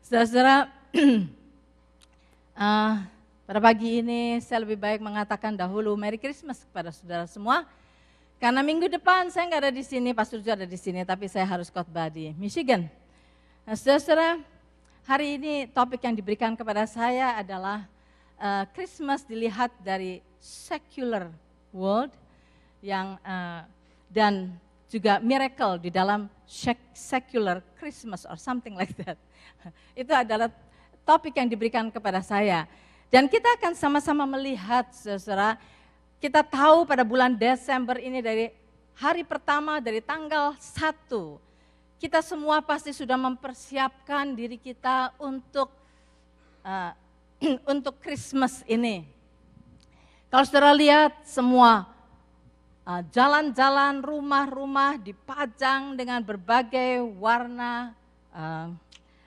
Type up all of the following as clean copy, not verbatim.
Saudara-saudara, pada pagi ini saya lebih baik mengatakan dahulu Merry Christmas kepada saudara semua. Karena minggu depan saya nggak ada di sini, Pastor Jo ada di sini, tapi saya harus khotbah di Michigan. Nah, saudara-saudara, hari ini topik yang diberikan kepada saya adalah Christmas dilihat dari secular world dan juga miracle di dalam secular Christmas or something like that. Itu adalah topik yang diberikan kepada saya. Dan kita akan sama-sama melihat, saudara, kita tahu pada bulan Desember ini dari hari pertama, dari tanggal 1, kita semua pasti sudah mempersiapkan diri kita untuk Christmas ini. Kalau saudara lihat semua jalan-jalan, rumah-rumah dipajang dengan berbagai warna,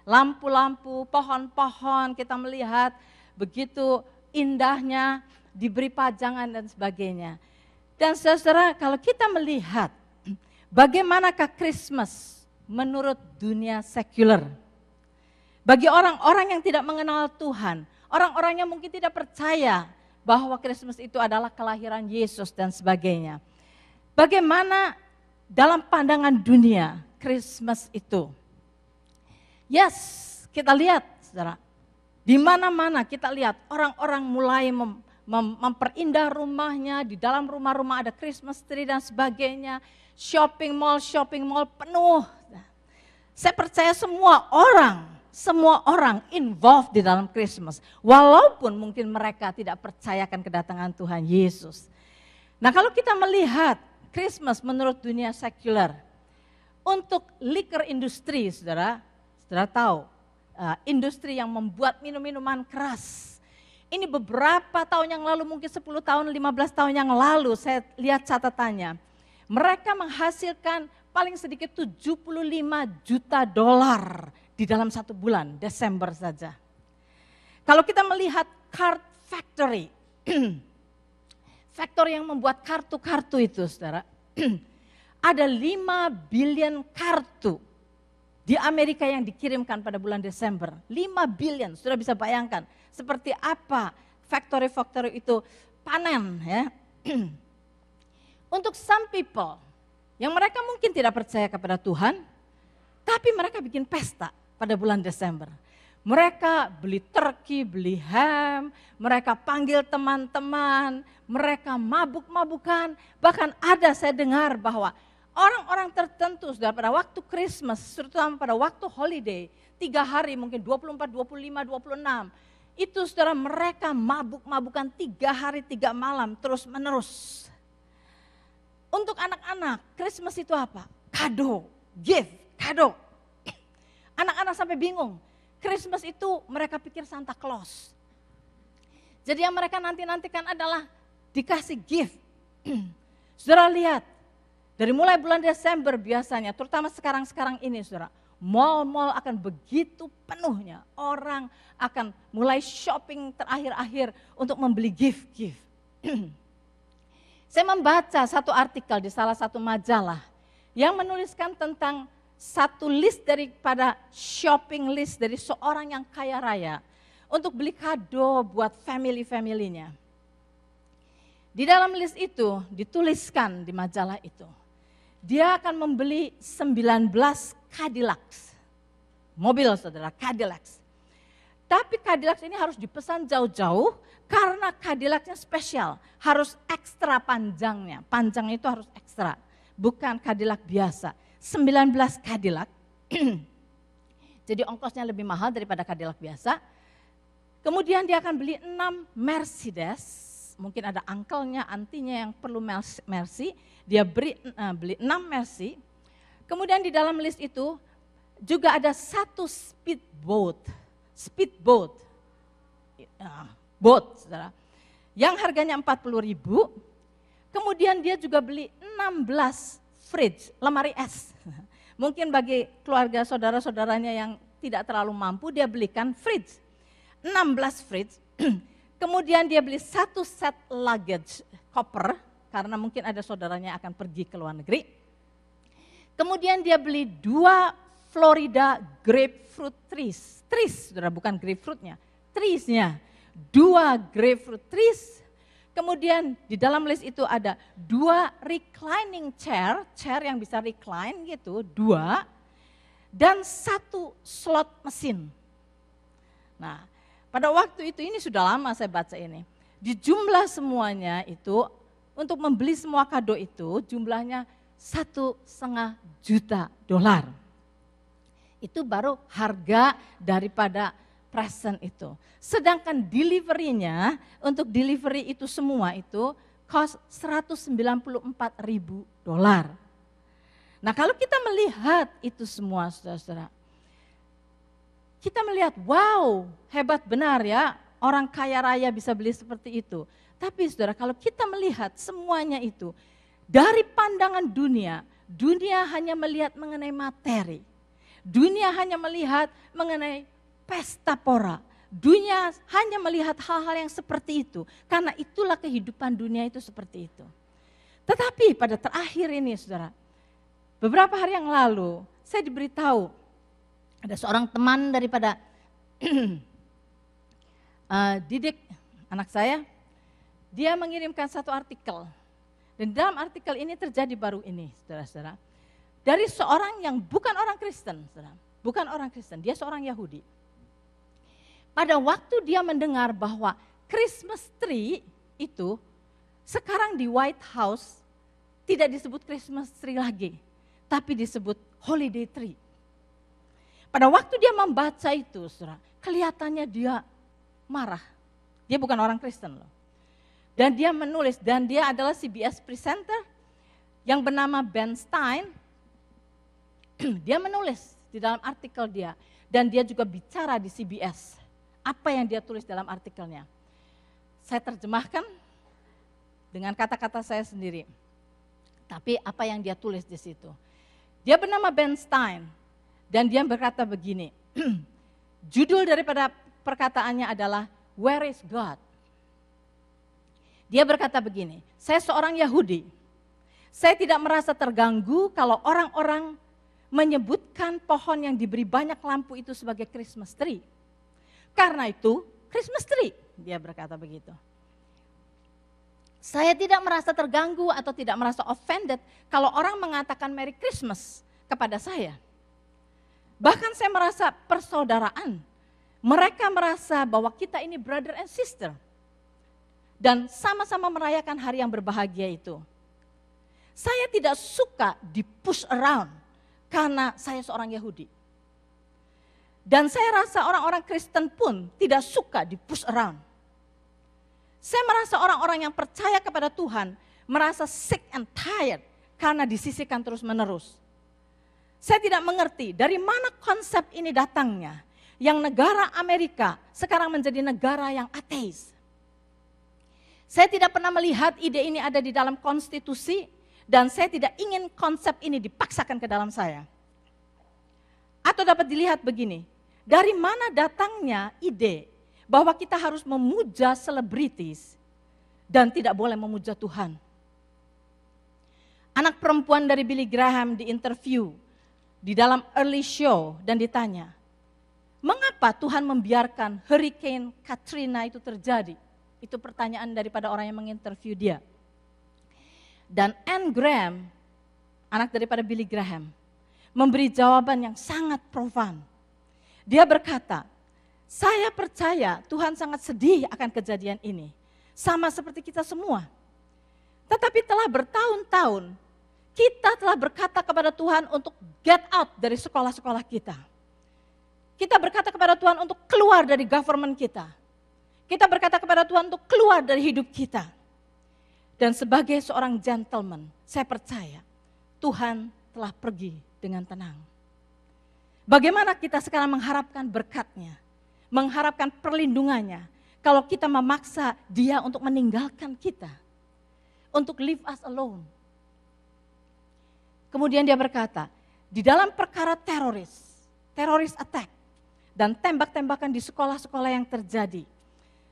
lampu-lampu, pohon-pohon, kita melihat begitu indahnya, diberi pajangan dan sebagainya. Dan saudara, kalau kita melihat bagaimanakah Christmas menurut dunia sekuler, bagi orang-orang yang tidak mengenal Tuhan, orang-orang yang mungkin tidak percaya bahwa Christmas itu adalah kelahiran Yesus dan sebagainya. Bagaimana dalam pandangan dunia Christmas itu? Yes, kita lihat, saudara. Di mana-mana kita lihat orang-orang mulai memperindah rumahnya, di dalam rumah-rumah ada Christmas tree dan sebagainya. Shopping mall penuh. Saya percaya semua orang involved di dalam Christmas. Walaupun mungkin mereka tidak percayakan kedatangan Tuhan Yesus. Nah, kalau kita melihat Christmas menurut dunia sekuler, untuk liquor industry, saudara tahu, industri yang membuat minum-minuman keras. Ini beberapa tahun yang lalu, mungkin 10 tahun, 15 tahun yang lalu, saya lihat catatannya. Mereka menghasilkan paling sedikit $75 juta di dalam 1 bulan, Desember saja. Kalau kita melihat card factory, factory yang membuat kartu-kartu itu, saudara, ada 5 billion kartu di Amerika yang dikirimkan pada bulan Desember. 5 billion, sudah bisa bayangkan seperti apa factory-factory itu panen ya. Untuk some people, yang mereka mungkin tidak percaya kepada Tuhan, tapi mereka bikin pesta pada bulan Desember. Mereka beli turkey, beli ham, mereka panggil teman-teman, mereka mabuk-mabukan. Bahkan ada saya dengar bahwa orang-orang tertentu sudah pada waktu Christmas, terutama pada waktu holiday, 3 hari mungkin 24, 25, 26. Itu saudara mereka mabuk-mabukan 3 hari 3 malam terus menerus. Untuk anak-anak, Christmas itu apa? Kado, gift, kado. Anak-anak sampai bingung. Christmas itu mereka pikir Santa Claus. Jadi yang mereka nanti-nantikan adalah dikasih gift. Saudara lihat, dari mulai bulan Desember biasanya, terutama sekarang-sekarang ini saudara, mal-mal akan begitu penuhnya. Orang akan mulai shopping terakhir-akhir untuk membeli gift-gift. Saya membaca satu artikel di salah satu majalah yang menuliskan tentang satu list daripada shopping list dari seorang yang kaya raya untuk beli kado buat family-familynya. Di dalam list itu dituliskan di majalah itu, dia akan membeli 19 Cadillacs, mobil saudara, Cadillacs. Tapi Cadillacs ini harus dipesan jauh-jauh karena Cadillacnya spesial, harus ekstra panjangnya, panjang itu harus ekstra, bukan Cadillac biasa. 19 Cadillac, jadi ongkosnya lebih mahal daripada Cadillac biasa. Kemudian dia akan beli 6 Mercedes, mungkin ada uncle-nya, antinya yang perlu Mercy, dia beli 6 Mercy. Kemudian di dalam list itu juga ada 1 speedboat, boat, saudara, yang harganya 40.000. Kemudian dia juga beli 16 fridge, lemari es. Mungkin bagi keluarga saudara-saudaranya yang tidak terlalu mampu, dia belikan fridge. 16 fridge. Kemudian dia beli 1 set luggage koper, karena mungkin ada saudaranya akan pergi ke luar negeri. Kemudian dia beli 2 Florida grapefruit trees. Trees, saudara, bukan grapefruitnya, trees-nya. 2 grapefruit trees. Kemudian di dalam list itu ada 2 reclining chair, chair yang bisa recline gitu, 2. Dan 1 slot mesin. Nah, pada waktu itu, ini sudah lama saya baca ini. Di jumlah semuanya itu, untuk membeli semua kado itu, jumlahnya $1,5 juta. Itu baru harga daripada present itu. Sedangkan delivery-nya, untuk delivery itu semua itu, cost $194.000. Nah, kalau kita melihat itu semua, saudara-saudara, kita melihat, wow, hebat benar ya, orang kaya raya bisa beli seperti itu. Tapi saudara, kalau kita melihat semuanya itu, dari pandangan dunia, dunia hanya melihat mengenai materi. Dunia hanya melihat mengenai pesta pora. Dunia hanya melihat hal-hal yang seperti itu. Karena itulah kehidupan dunia itu seperti itu. Tetapi pada terakhir ini saudara, beberapa hari yang lalu saya diberitahu, ada seorang teman daripada Didik, anak saya, dia mengirimkan satu artikel. Dan dalam artikel ini terjadi baru ini, saudara-saudara. Dari seorang yang bukan orang Kristen, saudara. Bukan orang Kristen, dia seorang Yahudi. Pada waktu dia mendengar bahwa Christmas tree itu sekarang di White House tidak disebut Christmas tree lagi, tapi disebut holiday tree. Pada waktu dia membaca itu, saudara, kelihatannya dia marah. Dia bukan orang Kristen loh. Dan dia menulis, dan dia adalah CBS presenter yang bernama Ben Stein. Dia menulis di dalam artikel dia, dan dia juga bicara di CBS. Apa yang dia tulis dalam artikelnya? Saya terjemahkan dengan kata-kata saya sendiri. Tapi apa yang dia tulis di situ? Dia bernama Ben Stein, dan dia berkata begini, judul daripada perkataannya adalah Where is God? Dia berkata begini, saya seorang Yahudi, saya tidak merasa terganggu kalau orang-orang menyebutkan pohon yang diberi banyak lampu itu sebagai Christmas tree. Karena itu Christmas tree, dia berkata begitu. Saya tidak merasa terganggu atau tidak merasa offended kalau orang mengatakan Merry Christmas kepada saya. Bahkan saya merasa persaudaraan. Mereka merasa bahwa kita ini brother and sister. Dan sama-sama merayakan hari yang berbahagia itu. Saya tidak suka di push around karena saya seorang Yahudi. Dan saya rasa orang-orang Kristen pun tidak suka di push around. Saya merasa orang-orang yang percaya kepada Tuhan merasa sick and tired karena disisihkan terus-menerus. Saya tidak mengerti dari mana konsep ini datangnya. Yang negara Amerika sekarang menjadi negara yang ateis. Saya tidak pernah melihat ide ini ada di dalam konstitusi dan saya tidak ingin konsep ini dipaksakan ke dalam saya. Atau dapat dilihat begini, dari mana datangnya ide bahwa kita harus memuja selebritis dan tidak boleh memuja Tuhan. Anak perempuan dari Billy Graham diinterview di dalam early show dan ditanya, mengapa Tuhan membiarkan Hurricane Katrina itu terjadi? Itu pertanyaan daripada orang yang menginterview dia. Dan Anne Graham, anak daripada Billy Graham, memberi jawaban yang sangat profan. Dia berkata, saya percaya Tuhan sangat sedih akan kejadian ini. Sama seperti kita semua. Tetapi telah bertahun-tahun, kita telah berkata kepada Tuhan untuk get out dari sekolah-sekolah kita. Kita berkata kepada Tuhan untuk keluar dari government kita. Kita berkata kepada Tuhan untuk keluar dari hidup kita. Dan sebagai seorang gentleman, saya percaya Tuhan telah pergi dengan tenang. Bagaimana kita sekarang mengharapkan berkat-Nya, mengharapkan perlindungannya, kalau kita memaksa Dia untuk meninggalkan kita, untuk leave us alone. Kemudian dia berkata, di dalam perkara teroris attack, dan tembak-tembakan di sekolah-sekolah yang terjadi,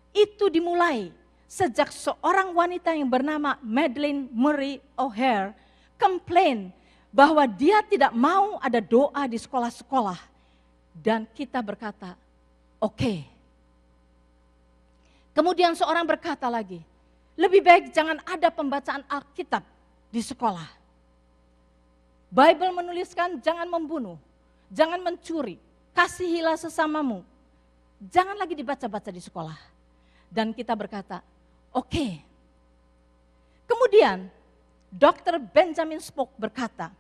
itu dimulai sejak seorang wanita yang bernama Madeleine Murray O'Hair komplain bahwa dia tidak mau ada doa di sekolah-sekolah. Dan kita berkata, oke. Kemudian seorang berkata lagi, lebih baik jangan ada pembacaan Alkitab di sekolah. Bible menuliskan jangan membunuh, jangan mencuri, kasihilah sesamamu. Jangan lagi dibaca-baca di sekolah. Dan kita berkata, oke. Kemudian Dr. Benjamin Spock berkata,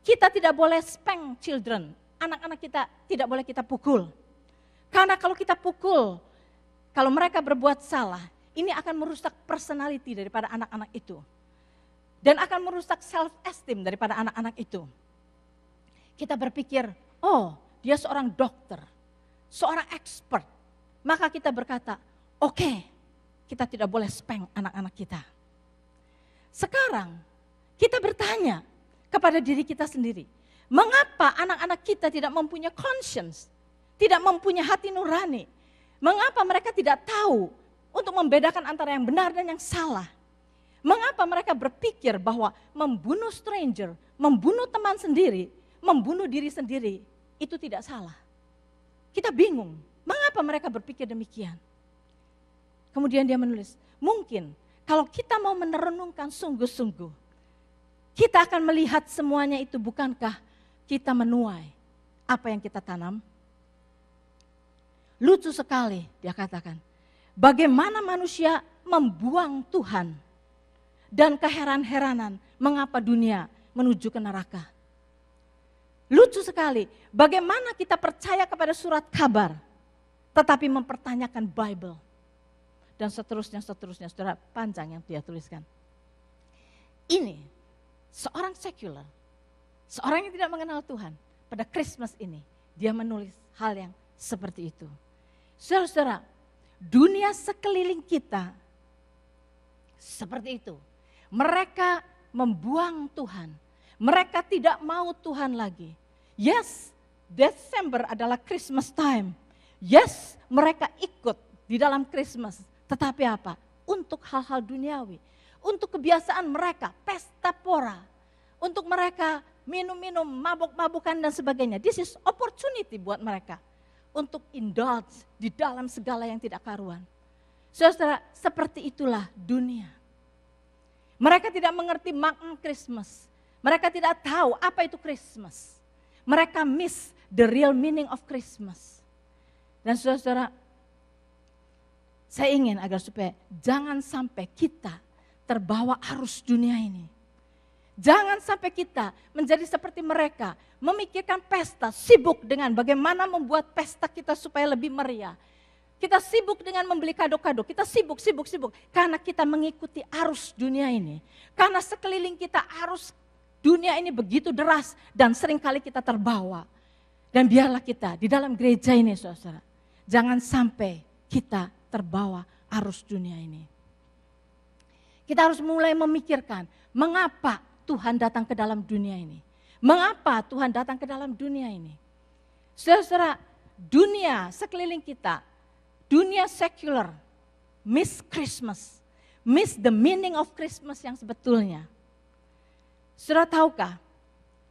kita tidak boleh spank children, anak-anak kita tidak boleh kita pukul. Karena kalau kita pukul, kalau mereka berbuat salah, ini akan merusak personality daripada anak-anak itu. Dan akan merusak self-esteem daripada anak-anak itu. Kita berpikir, oh dia seorang dokter, seorang expert. Maka kita berkata, oke, kita tidak boleh spank anak-anak kita. Sekarang kita bertanya kepada diri kita sendiri, mengapa anak-anak kita tidak mempunyai conscience, tidak mempunyai hati nurani? Mengapa mereka tidak tahu untuk membedakan antara yang benar dan yang salah? Mengapa mereka berpikir bahwa membunuh stranger, membunuh teman sendiri, membunuh diri sendiri, itu tidak salah? Kita bingung, mengapa mereka berpikir demikian? Kemudian dia menulis, mungkin kalau kita mau merenungkan sungguh-sungguh, kita akan melihat semuanya itu bukankah kita menuai apa yang kita tanam? Lucu sekali dia katakan, bagaimana manusia membuang Tuhan dan keheran-heranan mengapa dunia menuju ke neraka. Lucu sekali, bagaimana kita percaya kepada surat kabar tetapi mempertanyakan Bible. Dan seterusnya, saudara, panjang yang dia tuliskan. Ini seorang sekuler, seorang yang tidak mengenal Tuhan, pada Christmas ini dia menulis hal yang seperti itu. Saudara-saudara, dunia sekeliling kita seperti itu. Mereka membuang Tuhan. Mereka tidak mau Tuhan lagi. Yes, Desember adalah Christmas time. Yes, mereka ikut di dalam Christmas. Tetapi apa? Untuk hal-hal duniawi. Untuk kebiasaan mereka, pesta pora. Untuk mereka minum-minum, mabuk-mabukan dan sebagainya. This is opportunity buat mereka. Untuk indulge di dalam segala yang tidak karuan. Saudara, seperti itulah dunia. Mereka tidak mengerti makna Christmas. Mereka tidak tahu apa itu Christmas. Mereka miss the real meaning of Christmas. Dan saudara-saudara, saya ingin agar supaya jangan sampai kita terbawa arus dunia ini. Jangan sampai kita menjadi seperti mereka, memikirkan pesta, sibuk dengan bagaimana membuat pesta kita supaya lebih meriah. Kita sibuk dengan membeli kado-kado, kita sibuk. Karena kita mengikuti arus dunia ini. Karena sekeliling kita arus dunia ini begitu deras dan seringkali kita terbawa. Dan biarlah kita di dalam gereja ini saudara, jangan sampai kita terbawa arus dunia ini. Kita harus mulai memikirkan mengapa Tuhan datang ke dalam dunia ini. Mengapa Tuhan datang ke dalam dunia ini? Saudara-saudara, dunia sekeliling kita, dunia sekuler, miss Christmas, miss the meaning of Christmas yang sebetulnya. Saudara tahukah,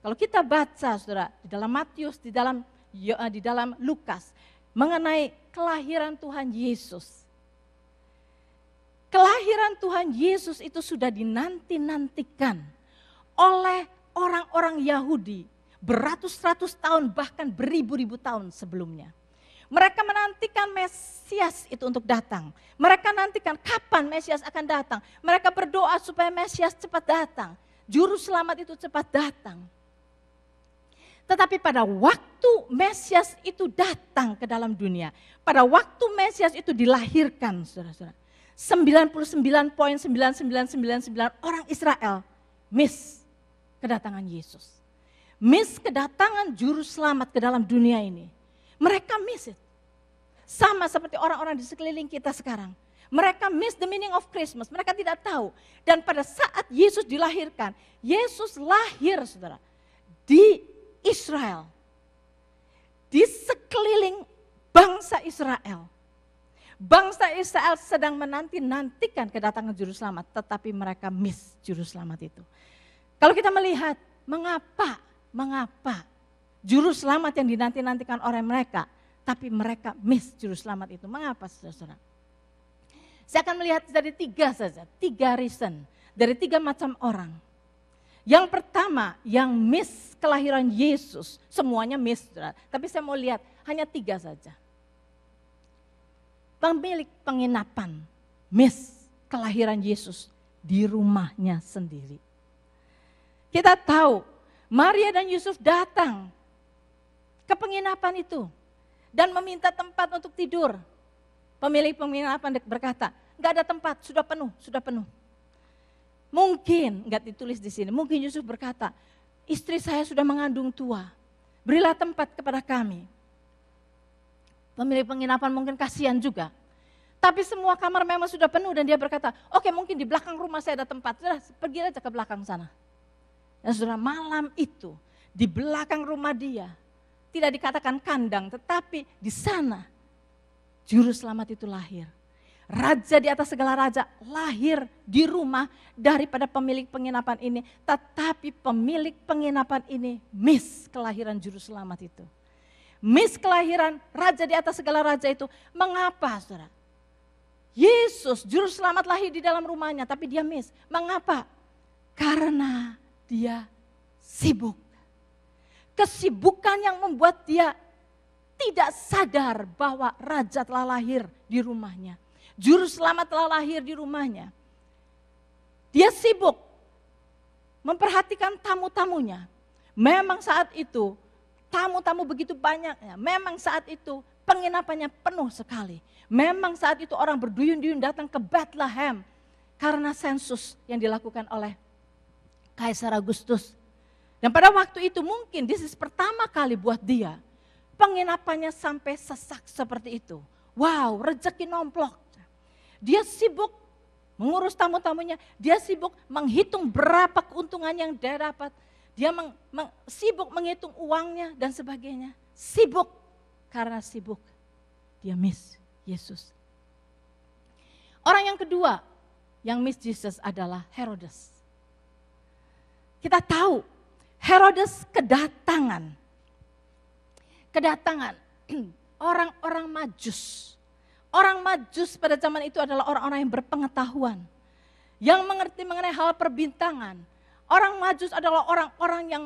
kalau kita baca saudara di dalam Matius, di dalam Lukas, mengenai kelahiran Tuhan Yesus. Kelahiran Tuhan Yesus itu sudah dinanti-nantikan oleh orang-orang Yahudi beratus-ratus tahun bahkan beribu-ribu tahun sebelumnya. Mereka menantikan Mesias itu untuk datang. Mereka nantikan kapan Mesias akan datang. Mereka berdoa supaya Mesias cepat datang. Juru selamat itu cepat datang. Tetapi pada waktu Mesias itu datang ke dalam dunia, pada waktu Mesias itu dilahirkan, saudara-saudara, 99.9999 orang Israel miss kedatangan Yesus. Miss kedatangan juru selamat ke dalam dunia ini. Mereka miss it. Sama seperti orang-orang di sekeliling kita sekarang. Mereka miss the meaning of Christmas. Mereka tidak tahu. Dan pada saat Yesus dilahirkan, Yesus lahir saudara di Israel. Di sekeliling bangsa Israel. Bangsa Israel sedang menanti-nantikan kedatangan juru selamat. Tetapi mereka miss juru selamat itu. Kalau kita melihat Mengapa juru selamat yang dinanti-nantikan oleh mereka, tapi mereka miss juru selamat itu. Mengapa, saudara-saudara? Saya akan melihat dari 3 saja, 3 reason, dari 3 macam orang. Yang pertama, yang miss kelahiran Yesus, semuanya miss, saudara. Tapi saya mau lihat hanya 3 saja. Pemilik penginapan miss kelahiran Yesus di rumahnya sendiri. Kita tahu Maria dan Yusuf datang ke penginapan itu dan meminta tempat untuk tidur. Pemilik penginapan berkata, enggak ada tempat, sudah penuh. Mungkin, enggak ditulis di sini, mungkin Yusuf berkata, istri saya sudah mengandung tua, berilah tempat kepada kami. Pemilik penginapan mungkin kasihan juga. Tapi semua kamar memang sudah penuh dan dia berkata, oke mungkin di belakang rumah saya ada tempat, sudah pergi aja ke belakang sana. Dan saudara, malam itu di belakang rumah dia, tidak dikatakan kandang, tetapi di sana juru selamat itu lahir. Raja di atas segala raja lahir di rumah daripada pemilik penginapan ini. Tetapi pemilik penginapan ini miss kelahiran juru selamat itu. Miss kelahiran raja di atas segala raja itu. Mengapa, saudara? Yesus juru selamat lahir di dalam rumahnya, tapi dia miss. Mengapa? Karena dia sibuk. Kesibukan yang membuat dia tidak sadar bahwa raja telah lahir di rumahnya. Juru selamat telah lahir di rumahnya. Dia sibuk memperhatikan tamu-tamunya. Memang saat itu tamu-tamu begitu banyaknya. Memang saat itu penginapannya penuh sekali. Memang saat itu orang berduyun-duyun datang ke Bethlehem karena sensus yang dilakukan oleh Kaisar Agustus. Dan pada waktu itu mungkin this is pertama kali buat dia. Penginapannya sampai sesak seperti itu. Wow, rezeki nomplok. Dia sibuk mengurus tamu-tamunya. Dia sibuk menghitung berapa keuntungan yang dia dapat. Dia sibuk menghitung uangnya dan sebagainya. Sibuk. Karena sibuk dia miss Yesus. Orang yang kedua yang miss Jesus adalah Herodes. Kita tahu Herodes kedatangan orang-orang Majus. Orang Majus pada zaman itu adalah orang-orang yang berpengetahuan, yang mengerti mengenai hal perbintangan. Orang Majus adalah orang-orang yang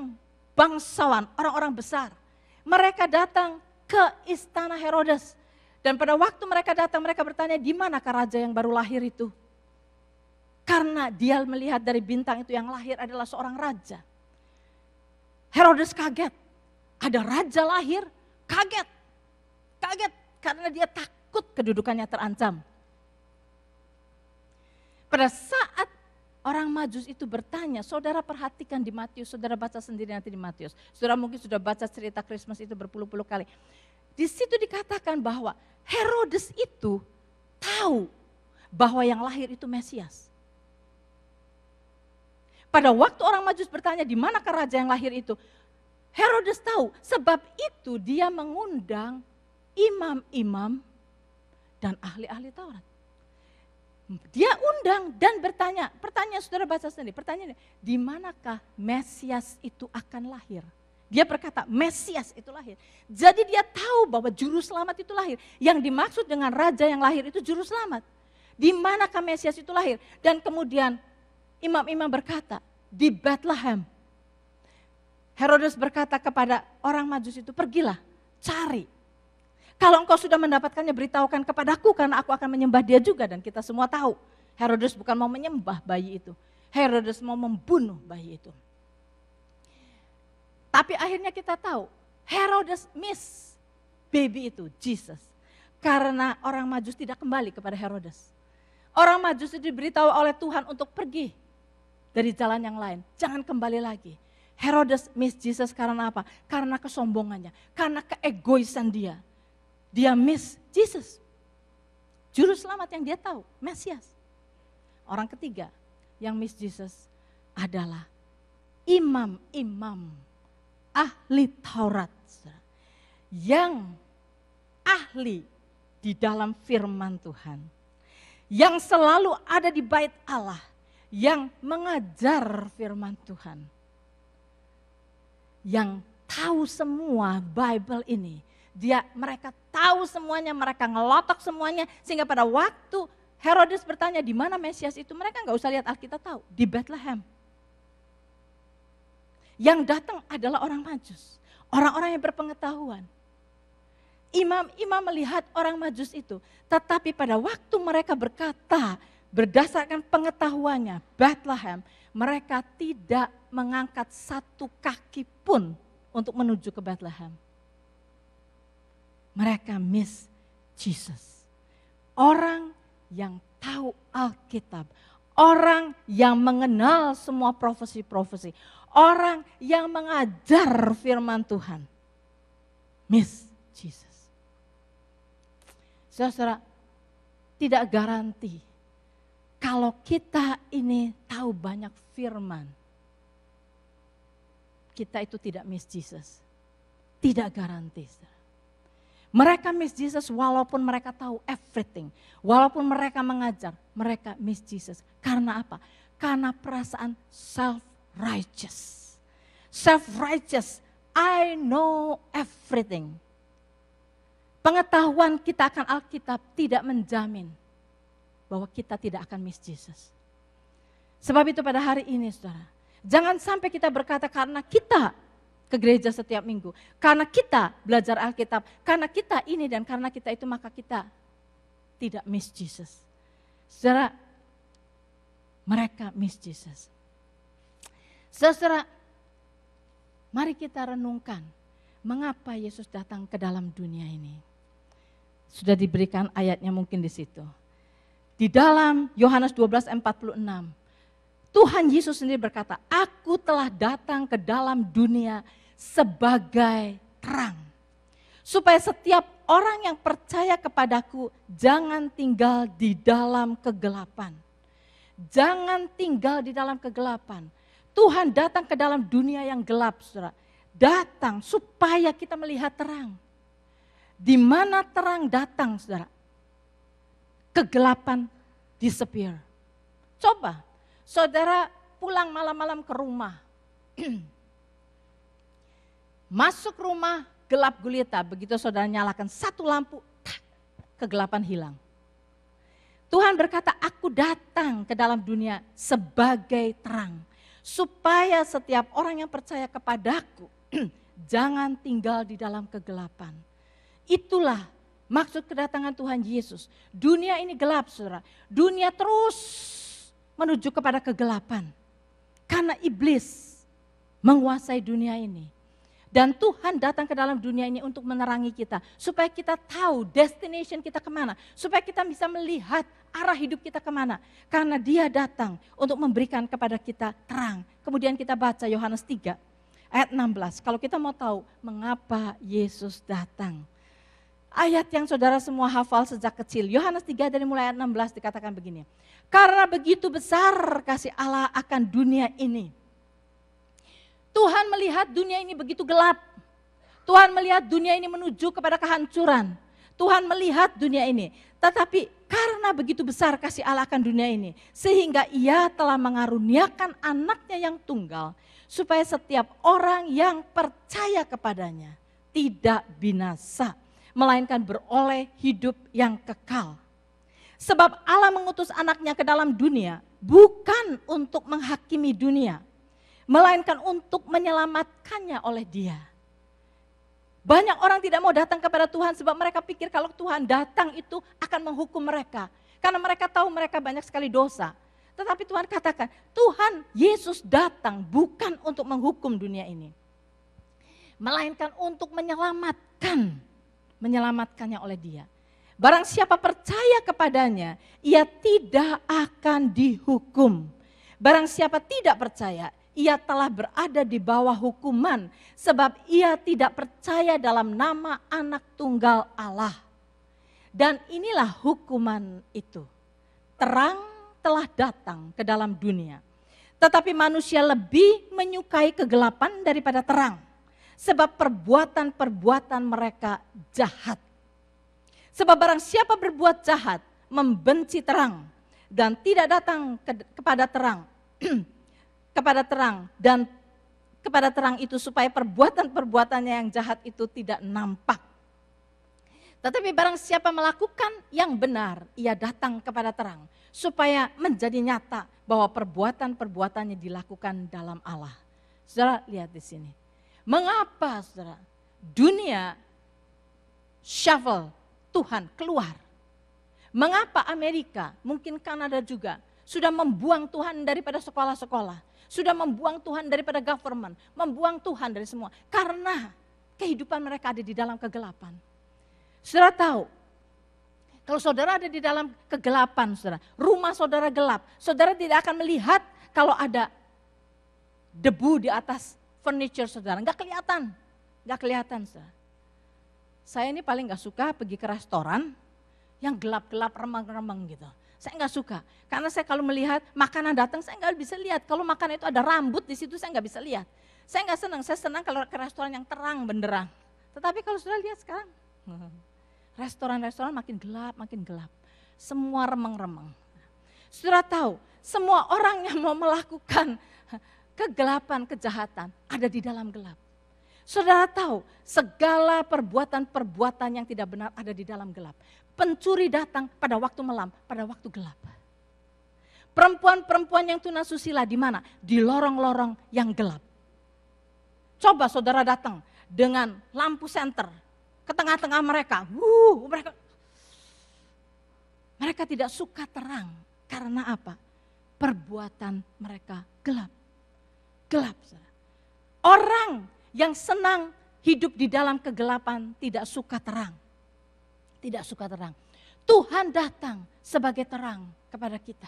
bangsawan, orang-orang besar. Mereka datang ke istana Herodes. Dan pada waktu mereka datang, mereka bertanya, di manakah raja yang baru lahir itu? Karena dia melihat dari bintang itu yang lahir adalah seorang raja. Herodes kaget, ada raja lahir, kaget karena dia takut kedudukannya terancam. Pada saat orang Majus itu bertanya, saudara perhatikan di Matius, saudara baca sendiri nanti di Matius. Saudara mungkin sudah baca cerita Christmas itu berpuluh-puluh kali. Di situ dikatakan bahwa Herodes itu tahu bahwa yang lahir itu Mesias. Pada waktu orang Majus bertanya di manakah raja yang lahir itu, Herodes tahu, sebab itu dia mengundang imam-imam dan ahli-ahli Taurat. Dia undang dan bertanya, pertanyaan saudara baca sendiri, pertanyaannya, di manakah Mesias itu akan lahir? Dia berkata, Mesias itu lahir. Jadi dia tahu bahwa juru selamat itu lahir. Yang dimaksud dengan raja yang lahir itu juru selamat. Di manakah Mesias itu lahir? Dan kemudian imam-imam berkata, di Bethlehem. Herodes berkata kepada orang Majus itu, pergilah, cari. Kalau engkau sudah mendapatkannya, beritahukan kepadaku karena aku akan menyembah dia juga. Dan kita semua tahu, Herodes bukan mau menyembah bayi itu. Herodes mau membunuh bayi itu. Tapi akhirnya kita tahu, Herodes miss baby itu, Jesus. Karena orang Majus tidak kembali kepada Herodes. Orang Majus itu diberitahu oleh Tuhan untuk pergi dari jalan yang lain. Jangan kembali lagi. Herodes miss Jesus karena apa? Karena kesombongannya, karena keegoisan dia. Dia miss Jesus. Juru selamat yang dia tahu, Mesias. Orang ketiga yang miss Jesus adalah imam-imam ahli Taurat. Yang ahli di dalam firman Tuhan. Yang selalu ada di bait Allah. Yang mengajar firman Tuhan. yang tahu semua Bible ini. Mereka tahu semuanya, mereka ngelotok semuanya, sehingga pada waktu Herodes bertanya di mana Mesias itu, mereka nggak usah lihat Alkitab, tahu di Bethlehem. Yang datang adalah orang Majus, orang-orang yang berpengetahuan. Imam-imam melihat orang Majus itu, tetapi pada waktu mereka berkata berdasarkan pengetahuannya Bethlehem, mereka tidak mengangkat satu kaki pun untuk menuju ke Bethlehem. Mereka miss Jesus. Orang yang tahu Alkitab, orang yang mengenal semua profesi-profesi, orang yang mengajar firman Tuhan, miss Jesus. Saudara, tidak garansi kalau kita ini tahu banyak firman, kita itu tidak miss Jesus. Tidak garansi. Mereka miss Jesus walaupun mereka tahu everything. Walaupun mereka mengajar, mereka miss Jesus. Karena apa? Karena perasaan self-righteous. Self-righteous, I know everything. Pengetahuan kita akan Alkitab tidak menjamin bahwa kita tidak akan miss Jesus. Sebab itu pada hari ini saudara, jangan sampai kita berkata karena kita ke gereja setiap minggu, karena kita belajar Alkitab, karena kita ini dan karena kita itu maka kita tidak miss Jesus. Saudara, mereka miss Jesus. Saudara, mari kita renungkan mengapa Yesus datang ke dalam dunia ini. Sudah diberikan ayatnya mungkin di situ. Di dalam Yohanes 12:46, Tuhan Yesus sendiri berkata, aku telah datang ke dalam dunia sebagai terang. Supaya setiap orang yang percaya kepadaku jangan tinggal di dalam kegelapan. Jangan tinggal di dalam kegelapan. Tuhan datang ke dalam dunia yang gelap, saudara. Datang supaya kita melihat terang. Di mana terang datang, saudara? Kegelapan disappear. Coba, saudara pulang malam-malam ke rumah. Masuk rumah gelap gulita, begitu saudara nyalakan satu lampu, kegelapan hilang. Tuhan berkata, aku datang ke dalam dunia sebagai terang. Supaya setiap orang yang percaya kepadaku, jangan tinggal di dalam kegelapan. Itulah maksud kedatangan Tuhan Yesus. Dunia ini gelap, saudara. Dunia terus menuju kepada kegelapan. Karena iblis menguasai dunia ini. Dan Tuhan datang ke dalam dunia ini untuk menerangi kita. Supaya kita tahu destination kita kemana. Supaya kita bisa melihat arah hidup kita kemana. Karena dia datang untuk memberikan kepada kita terang. Kemudian kita baca Yohanes 3 ayat 16. Kalau kita mau tahu mengapa Yesus datang. Ayat yang saudara semua hafal sejak kecil. Yohanes 3 dari mulai ayat 16 dikatakan begini. Karena begitu besar kasih Allah akan dunia ini. Tuhan melihat dunia ini begitu gelap. Tuhan melihat dunia ini menuju kepada kehancuran. Tuhan melihat dunia ini. Tetapi karena begitu besar kasih Allah akan dunia ini. Sehingga ia telah mengaruniakan anaknya yang tunggal. Supaya setiap orang yang percaya kepadanya tidak binasa. Melainkan beroleh hidup yang kekal. Sebab Allah mengutus anaknya ke dalam dunia. Bukan untuk menghakimi dunia. Melainkan untuk menyelamatkannya oleh dia. Banyak orang tidak mau datang kepada Tuhan sebab mereka pikir kalau Tuhan datang itu akan menghukum mereka. Karena mereka tahu mereka banyak sekali dosa. Tetapi Tuhan katakan, Tuhan Yesus datang bukan untuk menghukum dunia ini. Melainkan untuk menyelamatkannya oleh dia. Barang siapa percaya kepadanya, ia tidak akan dihukum. Barang siapa tidak percaya, ia telah berada di bawah hukuman sebab ia tidak percaya dalam nama anak tunggal Allah. Dan inilah hukuman itu. Terang telah datang ke dalam dunia. Tetapi manusia lebih menyukai kegelapan daripada terang. Sebab perbuatan-perbuatan mereka jahat. Sebab barang siapa berbuat jahat membenci terang dan tidak datang kepada terang. Dan kepada terang itu supaya perbuatan-perbuatannya yang jahat itu tidak nampak. Tetapi barang siapa melakukan yang benar, ia datang kepada terang supaya menjadi nyata bahwa perbuatan-perbuatannya dilakukan dalam Allah. Saudara lihat di sini. Mengapa saudara? Dunia shuffle Tuhan keluar. Mengapa Amerika, mungkin Kanada juga, sudah membuang Tuhan daripada sekolah-sekolah. Sudah membuang Tuhan daripada government, membuang Tuhan dari semua. Karena kehidupan mereka ada di dalam kegelapan. Saudara tahu, kalau saudara ada di dalam kegelapan, saudara, rumah saudara gelap, saudara tidak akan melihat kalau ada debu di atas furniture saudara. Enggak kelihatan, saudara. Saya ini paling enggak suka pergi ke restoran yang gelap-gelap, remang-remang gitu. Saya enggak suka, karena saya kalau melihat makanan datang, saya enggak bisa lihat. Kalau makanan itu ada rambut di situ, saya enggak bisa lihat. Saya enggak senang, saya senang kalau ke restoran yang terang benderang. Tetapi kalau sudah lihat sekarang, restoran-restoran makin gelap. Semua remang-remang. Saudara tahu, semua orang yang mau melakukan kegelapan, kejahatan ada di dalam gelap. Saudara tahu, segala perbuatan-perbuatan yang tidak benar ada di dalam gelap. Pencuri datang pada waktu malam, pada waktu gelap. Perempuan-perempuan yang tunasusila di mana? Di lorong-lorong yang gelap. Coba saudara datang dengan lampu senter ke tengah-tengah mereka. Mereka tidak suka terang. Karena apa? Perbuatan mereka gelap. Gelap. Saudara. Orang yang senang hidup di dalam kegelapan tidak suka terang. Tidak suka terang. Tuhan datang sebagai terang kepada kita.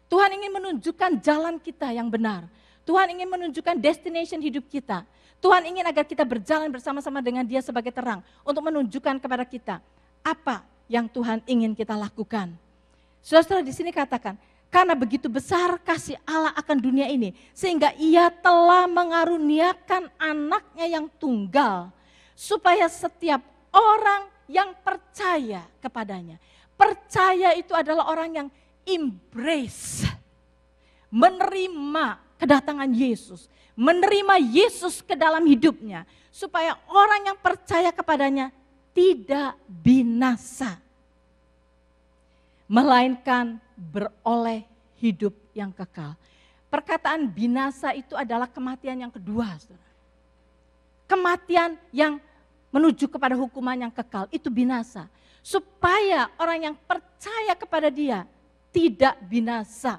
Tuhan ingin menunjukkan jalan kita yang benar. Tuhan ingin menunjukkan destination hidup kita. Tuhan ingin agar kita berjalan bersama-sama dengan Dia sebagai terang untuk menunjukkan kepada kita apa yang Tuhan ingin kita lakukan. Saudara di sini katakan, karena begitu besar kasih Allah akan dunia ini, sehingga Ia telah mengaruniakan anaknya yang tunggal, supaya setiap orang yang percaya kepadanya. Percaya itu adalah orang yang embrace, menerima kedatangan Yesus, menerima Yesus ke dalam hidupnya, supaya orang yang percaya kepadanya tidak binasa, melainkan beroleh hidup yang kekal. Perkataan binasa itu adalah kematian yang kedua, saudara. Kematian yang menuju kepada hukuman yang kekal, itu binasa. Supaya orang yang percaya kepada Dia tidak binasa,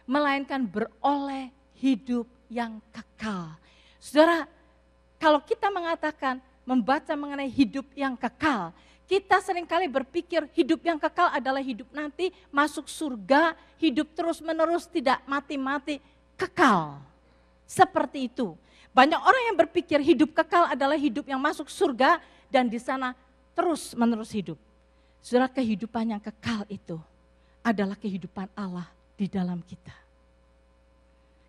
melainkan beroleh hidup yang kekal. Saudara, kalau kita mengatakan, membaca mengenai hidup yang kekal, kita seringkali berpikir hidup yang kekal adalah hidup nanti, masuk surga, hidup terus menerus, tidak mati-mati, kekal. Seperti itu. Banyak orang yang berpikir hidup kekal adalah hidup yang masuk surga dan di sana terus menerus hidup. Saudara, kehidupan yang kekal itu adalah kehidupan Allah di dalam kita.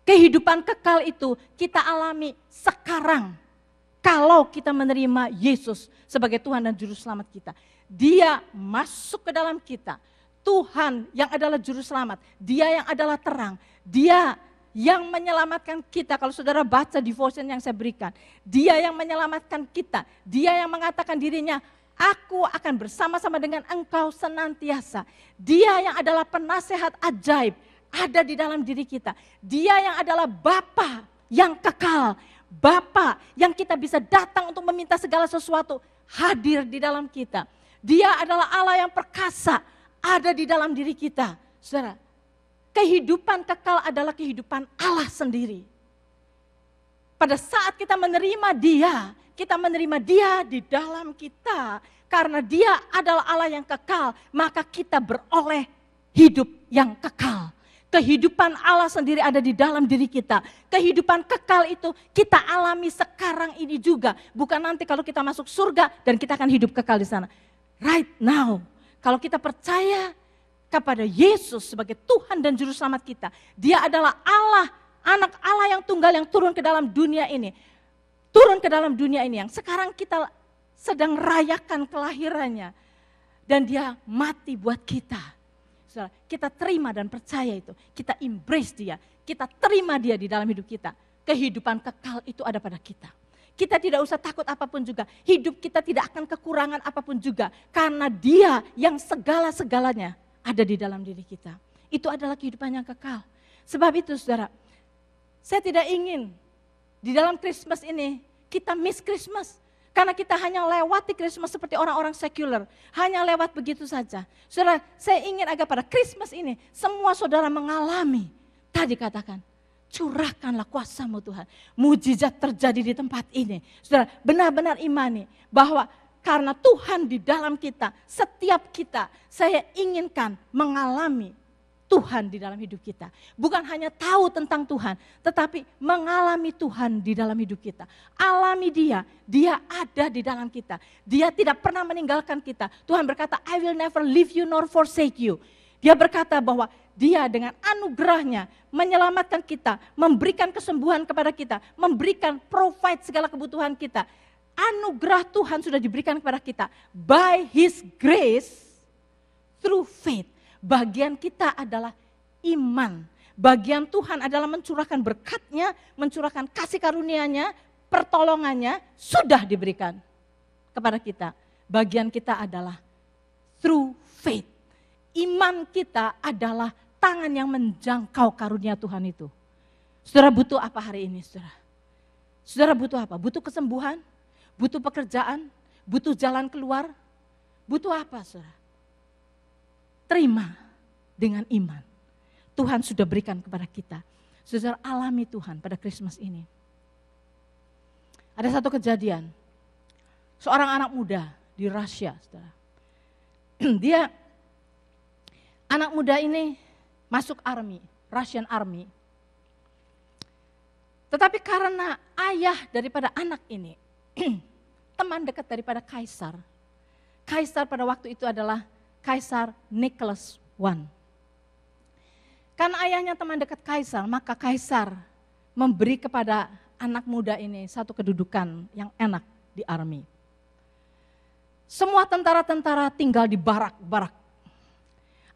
Kehidupan kekal itu kita alami sekarang. Kalau kita menerima Yesus sebagai Tuhan dan Juru Selamat kita. Dia masuk ke dalam kita. Tuhan yang adalah Juru Selamat. Dia yang adalah terang. Dia yang menyelamatkan kita. Kalau saudara baca devotion yang saya berikan. Dia yang menyelamatkan kita. Dia yang mengatakan dirinya, aku akan bersama-sama dengan engkau senantiasa. Dia yang adalah penasehat ajaib. Ada di dalam diri kita. Dia yang adalah Bapa yang kekal. Bapa yang kita bisa datang untuk meminta segala sesuatu hadir di dalam kita. Dia adalah Allah yang perkasa ada di dalam diri kita. Saudara, kehidupan kekal adalah kehidupan Allah sendiri. Pada saat kita menerima Dia, kita menerima Dia di dalam kita. Karena Dia adalah Allah yang kekal, maka kita beroleh hidup yang kekal. Kehidupan Allah sendiri ada di dalam diri kita. Kehidupan kekal itu kita alami sekarang ini juga. Bukan nanti kalau kita masuk surga dan kita akan hidup kekal di sana. Right now, kalau kita percaya kepada Yesus sebagai Tuhan dan Juru Selamat kita. Dia adalah Allah, anak Allah yang tunggal yang turun ke dalam dunia ini. Turun ke dalam dunia ini yang sekarang kita sedang rayakan kelahirannya. Dan Dia mati buat kita. Kita terima dan percaya itu. Kita embrace Dia. Kita terima Dia di dalam hidup kita. kehidupan kekal itu ada pada kita. Kita tidak usah takut apapun juga. Hidup kita tidak akan kekurangan apapun juga. Karena Dia yang segala-segalanya ada di dalam diri kita. Itu adalah kehidupan yang kekal. Sebab itu saudara, saya tidak ingin di dalam Christmas ini kita miss Christmas. Karena kita hanya lewati Christmas seperti orang-orang sekuler. Hanya lewat begitu saja. Saudara, saya ingin agar pada Christmas ini semua saudara mengalami. Tadi katakan, curahkanlah kuasa-Mu Tuhan. Mujizat terjadi di tempat ini. Saudara, benar-benar imani bahwa karena Tuhan di dalam kita, setiap kita, saya inginkan mengalami Tuhan di dalam hidup kita. Bukan hanya tahu tentang Tuhan, tetapi mengalami Tuhan di dalam hidup kita. Alami Dia, Dia ada di dalam kita. Dia tidak pernah meninggalkan kita. Tuhan berkata, I will never leave you nor forsake you. Dia berkata bahwa Dia dengan anugerahnya menyelamatkan kita, memberikan kesembuhan kepada kita, memberikan provide segala kebutuhan kita. Anugerah Tuhan sudah diberikan kepada kita by His grace through faith. Bagian kita adalah iman. Bagian Tuhan adalah mencurahkan berkat-Nya, mencurahkan kasih karunia-Nya, pertolongannya sudah diberikan kepada kita. Bagian kita adalah through faith. Iman kita adalah tangan yang menjangkau karunia Tuhan itu. Saudara butuh apa hari ini, saudara? Saudara butuh apa? Butuh kesembuhan? Butuh pekerjaan? Butuh jalan keluar? Butuh apa, saudara? Terima dengan iman. Tuhan sudah berikan kepada kita. Saudara, alami Tuhan pada Christmas ini. Ada satu kejadian. Seorang anak muda di Rusia, saudara. Anak muda ini masuk army, Russian army. Tetapi karena ayah daripada anak ini, teman dekat daripada kaisar. Kaisar pada waktu itu adalah Kaisar Nicholas I. Karena ayahnya teman dekat kaisar, maka kaisar memberi kepada anak muda ini satu kedudukan yang enak di army. Semua tentara-tentara tinggal di barak-barak.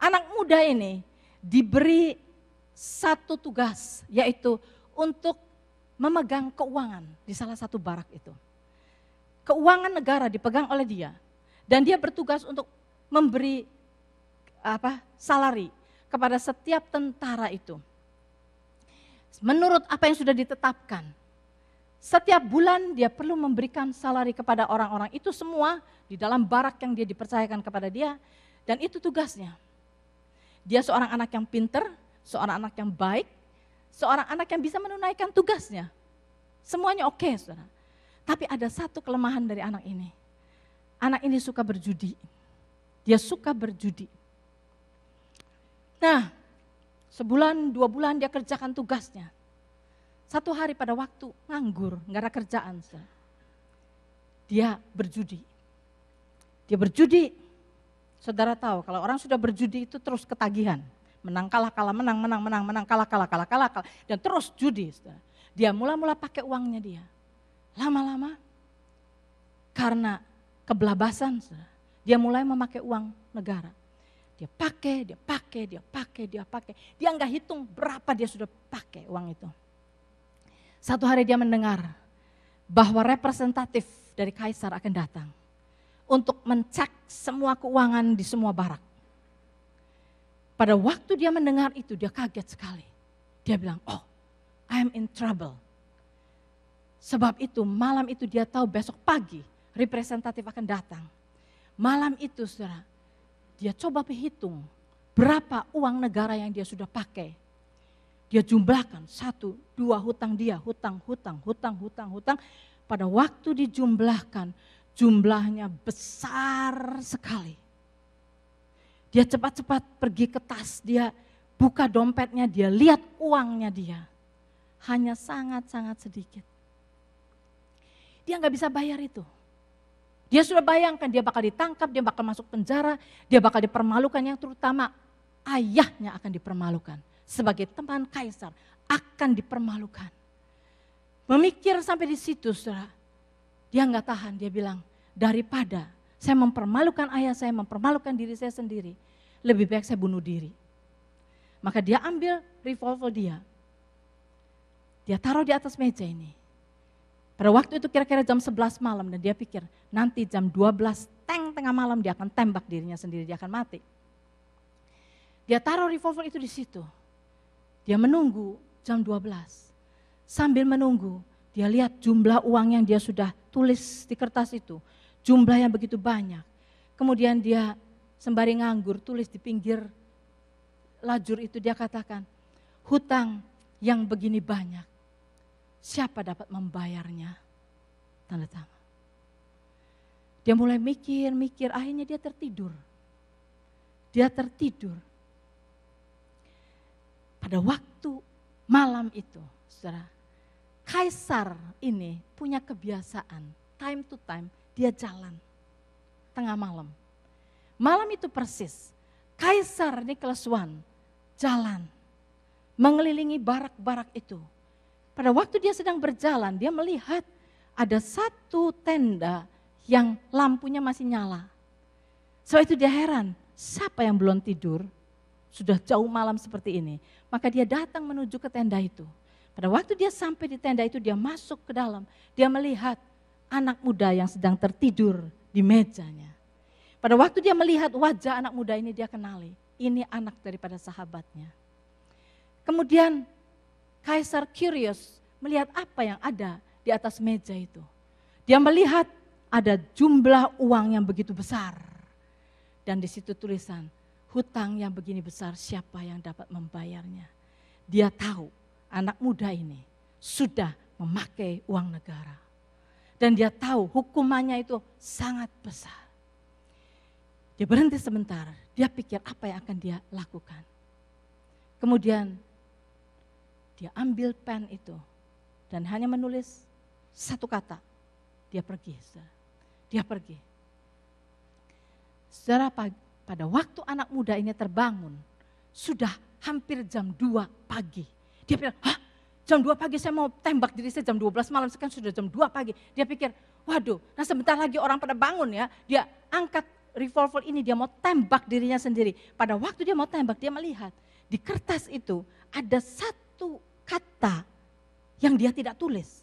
Anak muda ini diberi satu tugas, yaitu untuk memegang keuangan di salah satu barak itu. Keuangan negara dipegang oleh dia, dan dia bertugas untuk memberi salari kepada setiap tentara itu. Menurut apa yang sudah ditetapkan, setiap bulan dia perlu memberikan salari kepada orang-orang itu semua di dalam barak yang dia dipercayakan kepada dia, dan itu tugasnya. Dia seorang anak yang pinter, seorang anak yang baik, seorang anak yang bisa menunaikan tugasnya. Semuanya oke, saudara. Tapi ada satu kelemahan dari anak ini. Anak ini suka berjudi. Dia suka berjudi. Nah, sebulan, 2 bulan dia kerjakan tugasnya. Satu hari pada waktu nganggur, nggak ada kerjaan. Dia berjudi. Dia berjudi. Saudara tahu kalau orang sudah berjudi itu terus ketagihan. Menang, kalah, menang, kalah. Dan terus judi. Saudara. Dia mula-mula pakai uangnya dia. Lama-lama karena kebelabasan, saudara, dia mulai memakai uang negara. Dia pakai. Dia nggak hitung berapa dia sudah pakai uang itu. Satu hari dia mendengar bahwa representatif dari kaisar akan datang untuk mencek semua keuangan di semua barak. Pada waktu dia mendengar itu, dia kaget sekali. Dia bilang, oh, I am in trouble. Sebab itu malam itu dia tahu besok pagi representatif akan datang. Malam itu saudara, dia coba berhitung berapa uang negara yang dia sudah pakai. Dia jumlahkan 1, 2 hutang dia, hutang. Pada waktu dijumlahkan, jumlahnya besar sekali. Dia cepat-cepat pergi ke tas, dia buka dompetnya, dia lihat uangnya dia. Hanya sangat-sangat sedikit. Dia nggak bisa bayar itu. Dia sudah bayangkan dia bakal ditangkap, dia bakal masuk penjara, dia bakal dipermalukan, yang terutama ayahnya akan dipermalukan. Sebagai teman kaisar akan dipermalukan. Memikir sampai di situ, saudara, dia nggak tahan, dia bilang, daripada saya mempermalukan ayah saya, mempermalukan diri saya sendiri, lebih baik saya bunuh diri. Maka dia ambil revolver dia Dia taruh di atas meja ini. Pada waktu itu kira-kira jam 11 malam dan dia pikir nanti jam 12 tengah malam dia akan tembak dirinya sendiri, dia akan mati. Dia taruh revolver itu di situ. Dia menunggu jam 12. Sambil menunggu, dia lihat jumlah uang yang dia sudah tulis di kertas itu. Jumlahnya begitu banyak. Kemudian dia sembari nganggur tulis di pinggir lajur itu, dia katakan, hutang yang begini banyak, siapa dapat membayarnya? Tanda tangan. Dia mulai mikir, akhirnya dia tertidur. Pada waktu malam itu, saudara, kaisar ini punya kebiasaan, time to time dia jalan tengah malam. Malam itu persis, Kaisar Nicholas I jalan mengelilingi barak-barak itu. Pada waktu dia sedang berjalan, dia melihat ada satu tenda yang lampunya masih nyala. Sebab itu dia heran, siapa yang belum tidur? Sudah jauh malam seperti ini. Maka dia datang menuju ke tenda itu. Pada waktu dia sampai di tenda itu, dia masuk ke dalam. Dia melihat anak muda yang sedang tertidur di mejanya. Pada waktu dia melihat wajah anak muda ini, dia kenali. Ini anak daripada sahabatnya. Kemudian Kaisar curious melihat apa yang ada di atas meja itu. Dia melihat ada jumlah uang yang begitu besar. Dan di situ tulisan, hutang yang begini besar siapa yang dapat membayarnya. Dia tahu anak muda ini sudah memakai uang negara. Dan dia tahu hukumannya itu sangat besar. Dia berhenti sebentar, dia pikir apa yang akan dia lakukan. Kemudian dia ambil pen itu dan hanya menulis satu kata, dia pergi. Dia pergi. Saudara, pada waktu anak muda ini terbangun, sudah hampir jam 2 pagi. Dia pikir, jam 2 pagi saya mau tembak diri saya, jam 12 malam, sekarang sudah jam 2 pagi. Dia pikir, waduh, nah sebentar lagi orang pada bangun ya. Dia angkat revolver ini, dia mau tembak dirinya sendiri. Pada waktu dia mau tembak, dia melihat di kertas itu ada satu kata yang dia tidak tulis.